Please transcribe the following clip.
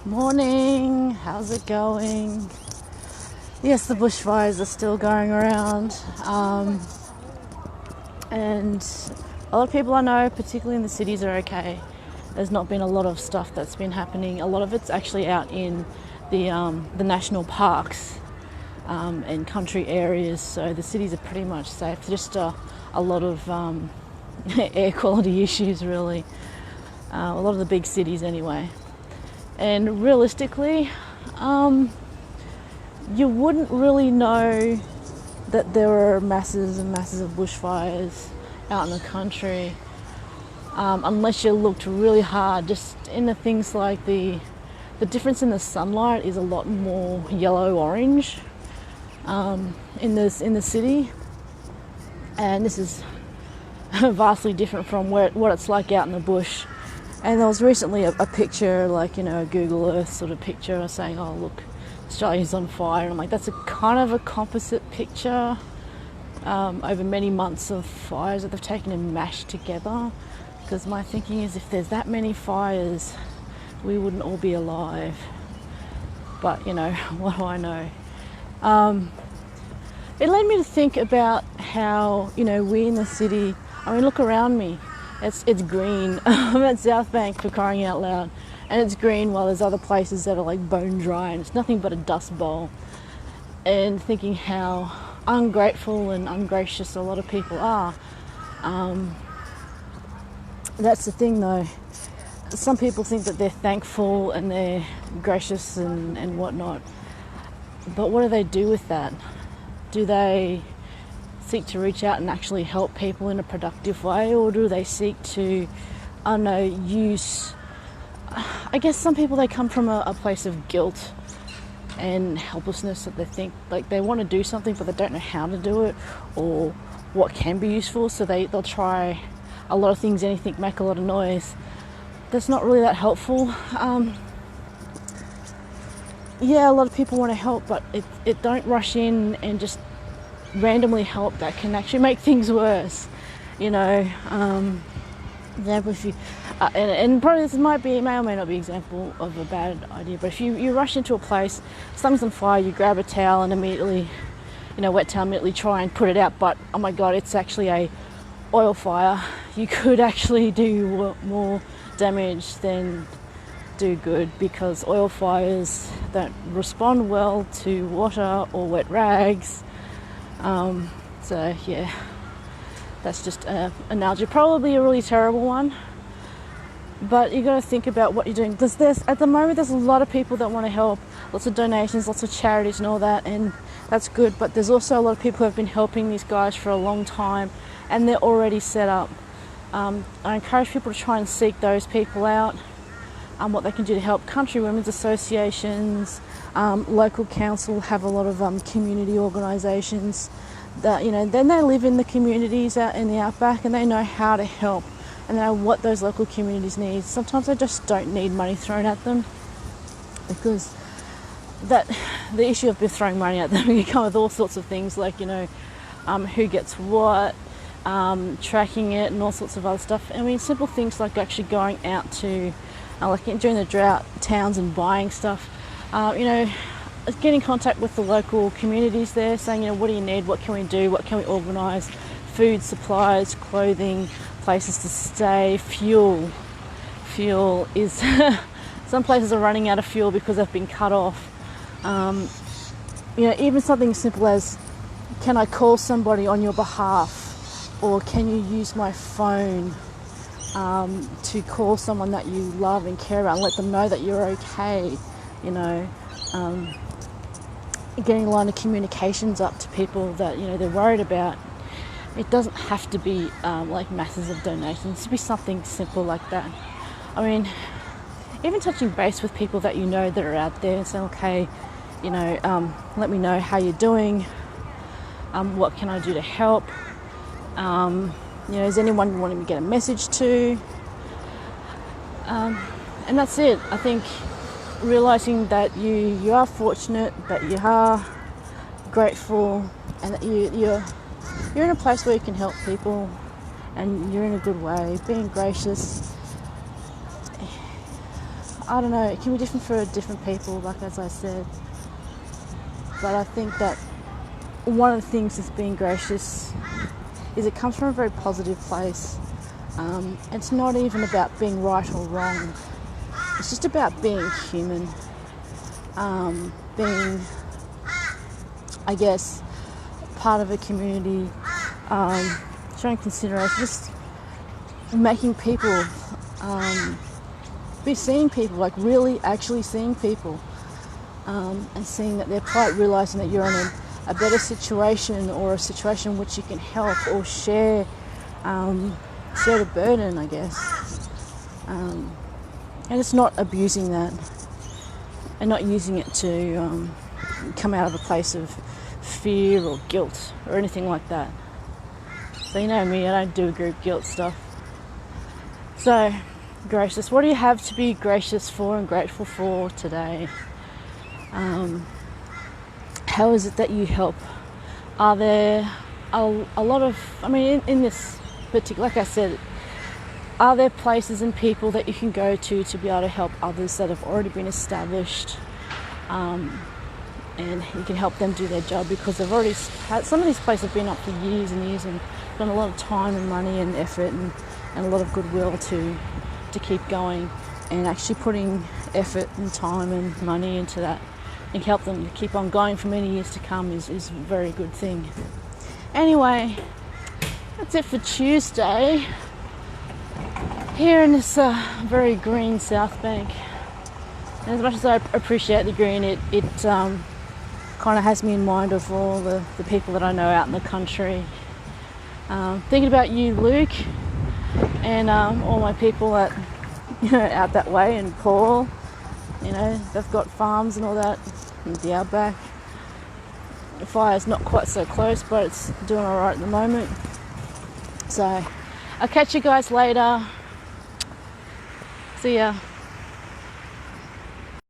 Morning, how's it going? Yes, the bushfires are still going around, and a lot of people I know, particularly in the cities, are okay. There's not been a lot of stuff that's been happening. A lot of it's actually out in the national parks and country areas, so the cities are pretty much safe. Just a lot of air quality issues, really. A lot of the big cities anyway. And realistically, you wouldn't really know that there were masses and masses of bushfires out in the country unless you looked really hard. Just in the things like the difference in the sunlight is a lot more yellow-orange in the city, and this is vastly different from what it's like out in the bush. And there was recently a picture, like, a Google Earth sort of picture saying, oh, look, Australia's on fire. And I'm like, that's a kind of a composite picture over many months of fires that they've taken and mashed together. Because my thinking is, if there's that many fires, we wouldn't all be alive. But, what do I know? It led me to think about how, we in the city, look around me. It's green. I'm at South Bank, for crying out loud, and it's green while there's other places that are like bone dry and it's nothing but a dust bowl. And thinking how ungrateful and ungracious a lot of people are. That's the thing, though. Some people think that they're thankful and they're gracious and whatnot, but what do they do with that? Do they seek to reach out and actually help people in a productive way, or do they seek to, use... I guess some people, they come from a place of guilt and helplessness, that they think like they want to do something but they don't know how to do it or what can be useful, so they'll try a lot of things, anything, make a lot of noise. That's not really that helpful. A lot of people want to help, but it don't rush in and just randomly help. That can actually make things worse. Example, if you and probably this may or may not be an example of a bad idea, but if you rush into a place, something's on fire, you grab a towel and immediately, wet towel, immediately try and put it out, but oh my god, it's actually a oil fire. You could actually do more damage than do good, because oil fires don't respond well to water or wet rags. That's just an analogy, probably a really terrible one, but you got to think about what you're doing. At the moment, there's a lot of people that want to help, lots of donations, lots of charities and all that, and that's good, but there's also a lot of people who have been helping these guys for a long time and they're already set up. I encourage people to try and seek those people out, what they can do to help. Country women's associations, local council have a lot of community organisations that, then they live in the communities out in the outback and they know how to help and they know what those local communities need. Sometimes they just don't need money thrown at them, because the issue of throwing money at them, you come with all sorts of things like, who gets what, tracking it and all sorts of other stuff. Simple things like actually going out to, like during the drought, towns and buying stuff, get in contact with the local communities there, saying, what do you need, what can we do, what can we organise, food, supplies, clothing, places to stay, fuel. Fuel is, some places are running out of fuel because they've been cut off. Even something simple as, can I call somebody on your behalf, or can you use my phone to call someone that you love and care about and let them know that you're okay, getting a line of communications up to people that they're worried about. It doesn't have to be like masses of donations. It should be something simple like that. Even touching base with people that that are out there and saying, okay, let me know how you're doing, what can I do to help, is anyone you wanting to get a message to, and that's it. I think realising that you are fortunate, that you are grateful, and that you're in a place where you can help people and you're in a good way, being gracious. I don't know, it can be different for different people, like as I said. But I think that one of the things that's being gracious is it comes from a very positive place. It's not even about being right or wrong. It's just about being human. Being, I guess, part of a community, showing consideration, just making people be seeing people, like really actually seeing people, and seeing that they're plight, realising that you're in a better situation, or a situation in which you can help or share the burden, I guess. And it's not abusing that, and not using it to come out of a place of fear or guilt or anything like that. So you know me, I don't do group guilt stuff. So, gracious. What do you have to be gracious for and grateful for today? How is it that you help? Are there a lot of, I mean, in this particular, like I said, are there places and people that you can go to be able to help others that have already been established, and you can help them do their job because they've already had, some of these places have been up for years and years and done a lot of time and money and effort and a lot of goodwill to keep going, and actually putting effort and time and money into that and help them to keep on going for many years to come is a very good thing. Anyway, that's it for Tuesday here in this very green South Bank. And as much as I appreciate the green, it kind of has me in mind of all the people that I know out in the country. Thinking about you, Luke, and all my people that, you know, out that way, and Paul, you know, they've got farms and all that in the outback. The fire's not quite so close, but it's doing all right at the moment. So I'll catch you guys later. See ya.